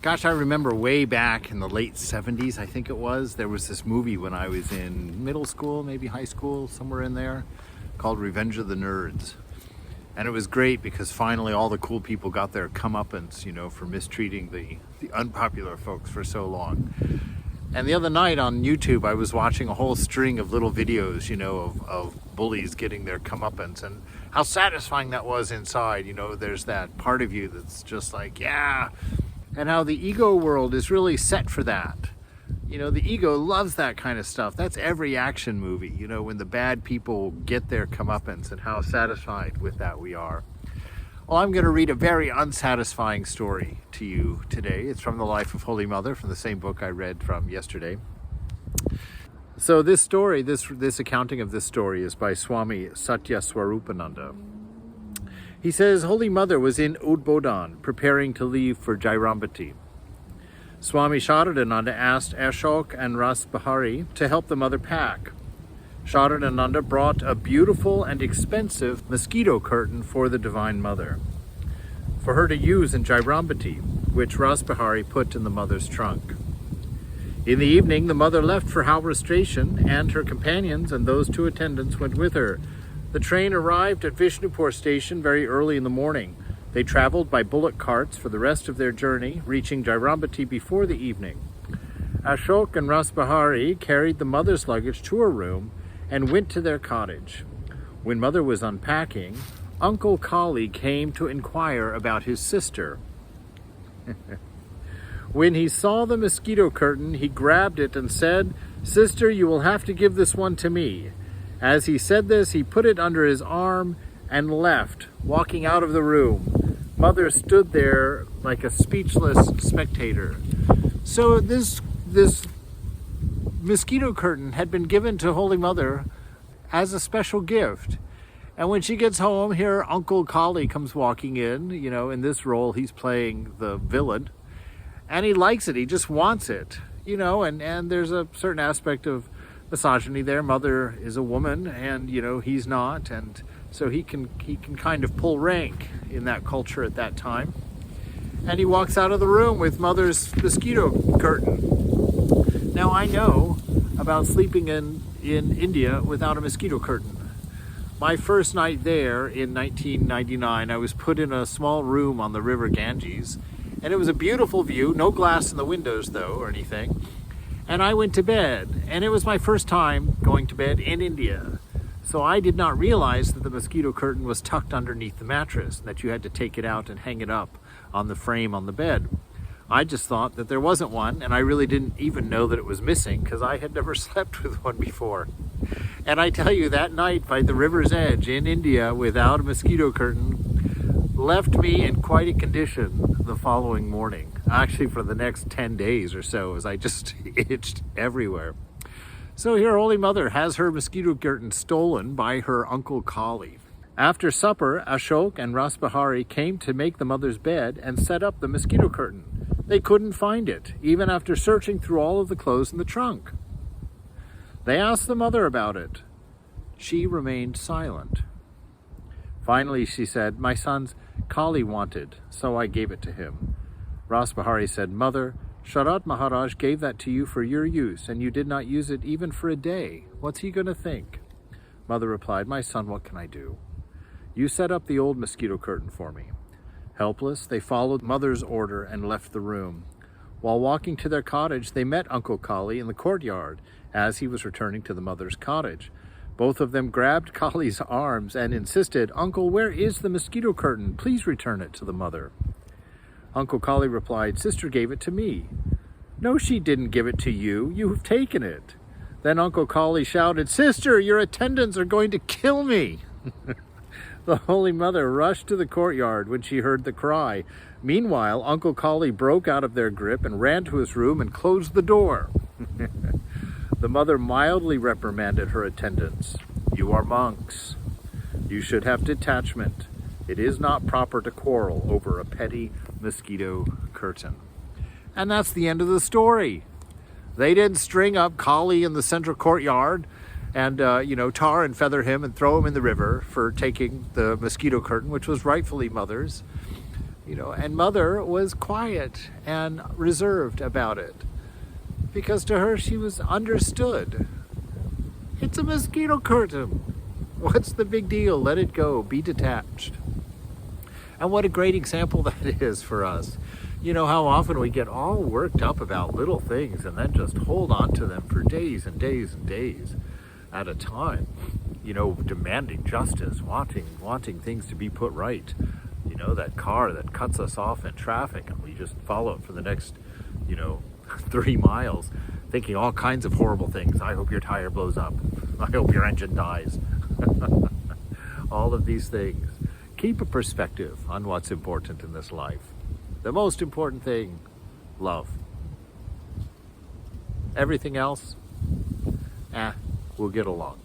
Gosh, I remember way back in the late 70s, I think it was, there was this movie when I was in middle school, maybe high school, somewhere in there, called Revenge of the Nerds. And it was great because finally all the cool people got their comeuppance, for mistreating the unpopular folks for so long. And the other night on YouTube, I was watching a whole string of little videos, of bullies getting their comeuppance, and how satisfying that was inside. There's that part of you that's just like, yeah. And how the ego world is really set for that. The ego loves that kind of stuff. That's every action movie, when the bad people get their comeuppance, and how satisfied with that we are. Well, I'm going to read a very unsatisfying story to you today. It's from the Life of Holy Mother, from the same book I read from yesterday. So this story, this accounting of this story is by Swami Satya Swarupananda. He says, Holy Mother was in Udbodhan, preparing to leave for Jairambati. Swami Sharadananda asked Ashok and Ras Bahari to help the mother pack. Sharadananda brought a beautiful and expensive mosquito curtain for the Divine Mother, for her to use in Jairambati, which Ras Bahari put in the mother's trunk. In the evening, the mother left for Howrah Station, and her companions and those two attendants went with her. The train arrived at Vishnupur Station very early in the morning. They traveled by bullock carts for the rest of their journey, reaching Jairambati before the evening. Ashok and Ras Bahari carried the mother's luggage to her room and went to their cottage. When mother was unpacking, Uncle Kali came to inquire about his sister. When he saw the mosquito curtain, he grabbed it and said, "Sister, you will have to give this one to me." As he said this, he put it under his arm and left, walking out of the room. Mother stood there like a speechless spectator. So this mosquito curtain had been given to Holy Mother as a special gift. And when she gets home, here Uncle Kali comes walking in, in this role he's playing the villain. And he likes it, he just wants it, and there's a certain aspect of misogyny there. Mother is a woman, and he's not, and so he can kind of pull rank in that culture at that time. And he walks out of the room with Mother's mosquito curtain. Now I know about sleeping in India without a mosquito curtain. My first night there in 1999, I was put in a small room on the river Ganges, and it was a beautiful view, no glass in the windows though or anything. And I went to bed, and it was my first time going to bed in India. So I did not realize that the mosquito curtain was tucked underneath the mattress, that you had to take it out and hang it up on the frame on the bed. I just thought that there wasn't one, and I really didn't even know that it was missing because I had never slept with one before. And I tell you, that night by the river's edge in India without a mosquito curtain left me in quite a condition the following morning. Actually, for the next 10 days or so, as I just itched everywhere. So here Holy Mother has her mosquito curtain stolen by her Uncle Kali. After supper, Ashok and Ras Bahari came to make the mother's bed and set up the mosquito curtain. They couldn't find it, even after searching through all of the clothes in the trunk. They asked the mother about it. She remained silent. Finally, she said, "My son's Kali wanted, so I gave it to him." Ras Bahari said, "Mother, Sharat Maharaj gave that to you for your use, and you did not use it even for a day. What's he going to think?" Mother replied, "My son, what can I do? You set up the old mosquito curtain for me." Helpless, they followed Mother's order and left the room. While walking to their cottage, they met Uncle Kali in the courtyard as he was returning to the mother's cottage. Both of them grabbed Kali's arms and insisted, "Uncle, where is the mosquito curtain? Please return it to the mother." Uncle Kali replied, "Sister gave it to me." "No, she didn't give it to you. You've taken it." Then Uncle Kali shouted, "Sister, your attendants are going to kill me." The Holy Mother rushed to the courtyard when she heard the cry. Meanwhile, Uncle Kali broke out of their grip and ran to his room and closed the door. The mother mildly reprimanded her attendants. "You are monks. You should have detachment. It is not proper to quarrel over a petty mosquito curtain." And that's the end of the story. They didn't string up Kali in the central courtyard and, tar and feather him and throw him in the river for taking the mosquito curtain, which was rightfully Mother's. And Mother was quiet and reserved about it because to her she was understood. It's a mosquito curtain. What's the big deal? Let it go. Be detached. And what a great example that is for us. How often we get all worked up about little things and then just hold on to them for days and days and days at a time. Demanding justice, wanting things to be put right. That car that cuts us off in traffic and we just follow it for the next, 3 miles, thinking all kinds of horrible things. I hope your tire blows up. I hope your engine dies. All of these things. Keep a perspective on what's important in this life. The most important thing, love. Everything else, we'll get along.